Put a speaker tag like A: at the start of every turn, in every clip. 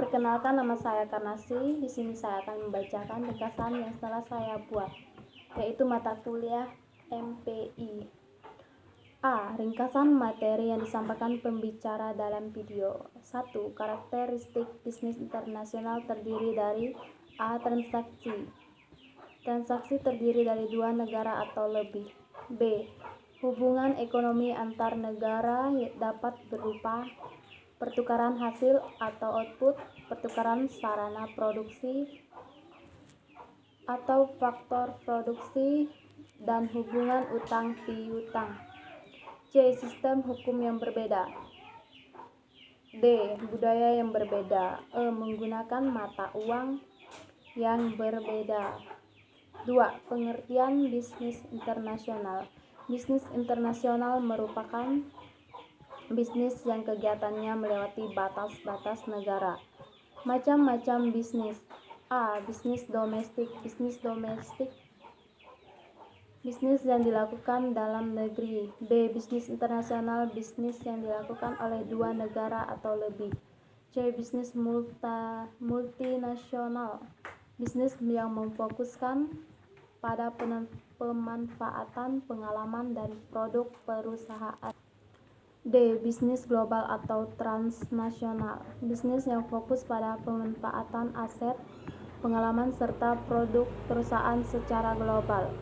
A: Perkenalkan, nama saya Karnasi. Di sini saya akan membacakan ringkasan yang telah saya buat, yaitu mata kuliah MPI. A. Ringkasan materi yang disampaikan pembicara dalam video. 1. Karakteristik bisnis internasional terdiri dari A. Transaksi. Transaksi terdiri dari dua negara atau lebih. B. Hubungan ekonomi antar negara dapat berupa pertukaran hasil atau output, pertukaran sarana produksi atau faktor produksi, dan hubungan utang piutang. C. Sistem hukum yang berbeda. D. Budaya yang berbeda. E. Menggunakan mata uang yang berbeda. 2. Pengertian bisnis internasional. Bisnis internasional merupakan bisnis yang kegiatannya melewati batas-batas negara. Macam-macam bisnis. A. Bisnis domestik. Bisnis domestik, bisnis yang dilakukan dalam negeri. B. Bisnis internasional, bisnis yang dilakukan oleh dua negara atau lebih. C. Bisnis multinasional, bisnis yang memfokuskan pada pemanfaatan pengalaman dan produk perusahaan. D. Bisnis global atau transnasional, bisnis yang fokus pada pemanfaatan aset, pengalaman, serta produk perusahaan secara global.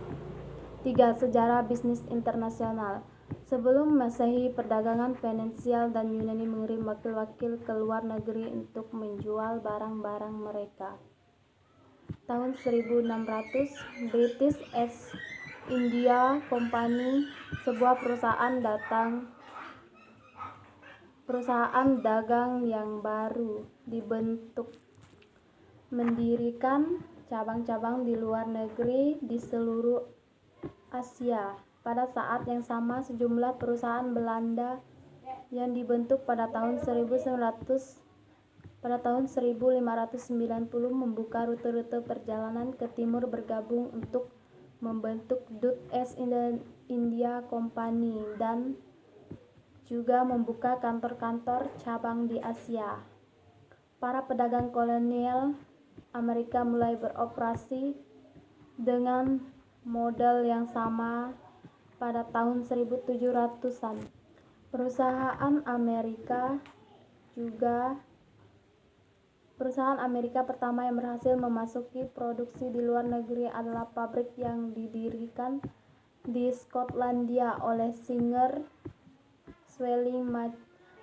A: 3. Sejarah bisnis internasional. Sebelum Masehi, perdagangan finansial dan Yunani mengirim wakil-wakil ke luar negeri untuk menjual barang-barang mereka. Tahun 1600, British East India Company, sebuah perusahaan dagang yang baru, dibentuk, mendirikan cabang-cabang di luar negeri di seluruh Asia. Pada saat yang sama, sejumlah perusahaan Belanda yang dibentuk pada tahun 1590 membuka rute-rute perjalanan ke timur, bergabung untuk membentuk Dutch East India Company, dan juga membuka kantor-kantor cabang di Asia. Para pedagang kolonial Amerika mulai beroperasi dengan model yang sama pada tahun 1700-an. Perusahaan Amerika pertama yang berhasil memasuki produksi di luar negeri adalah pabrik yang didirikan di Skotlandia oleh Singer Sewing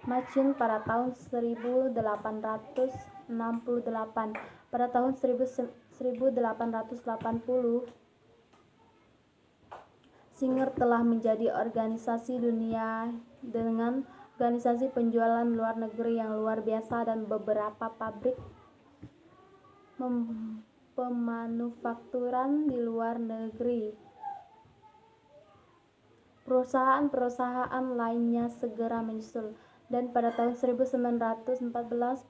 A: Machine pada tahun 1868. Pada tahun 1880, Singer telah menjadi organisasi dunia dengan organisasi penjualan luar negeri yang luar biasa dan beberapa pabrik pemanufakturan di luar negeri. Perusahaan-perusahaan lainnya segera menyusul, dan pada tahun 1914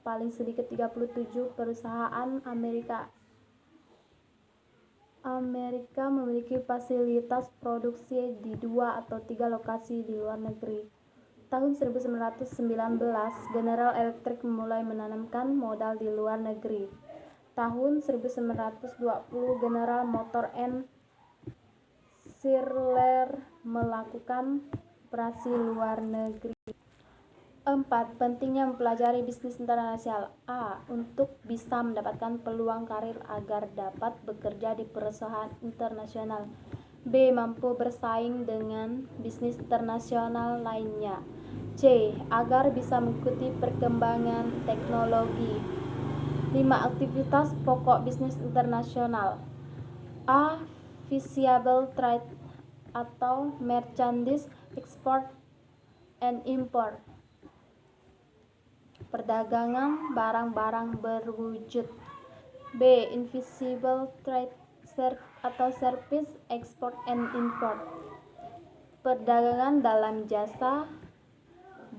A: paling sedikit 37 perusahaan Amerika memiliki fasilitas produksi di 2 atau 3 lokasi di luar negeri. Tahun 1919, General Electric mulai menanamkan modal di luar negeri. Tahun 1920, General Motors and Chrysler melakukan operasi luar negeri. 4. Pentingnya mempelajari bisnis internasional. A. Untuk bisa mendapatkan peluang karir agar dapat bekerja di perusahaan internasional. B. Mampu bersaing dengan bisnis internasional lainnya. C. Agar bisa mengikuti perkembangan teknologi. 5. Aktivitas pokok bisnis internasional. A. Visible trade atau merchandise export and import, perdagangan barang-barang berwujud. B. Invisible trade atau service export and import, perdagangan dalam jasa,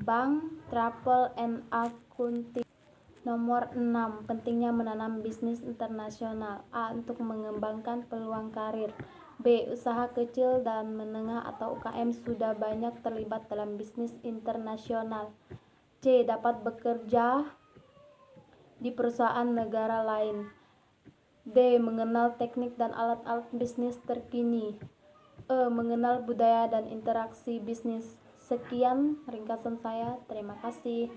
A: bank, travel and accounting. Nomor 6. Pentingnya menanam bisnis internasional. A. Untuk mengembangkan peluang karir. B. Usaha kecil dan menengah atau UKM sudah banyak terlibat dalam bisnis internasional. C. Dapat bekerja di perusahaan negara lain. D. Mengenal teknik dan alat-alat bisnis terkini. E. Mengenal budaya dan interaksi bisnis. Sekian ringkasan saya. Terima kasih.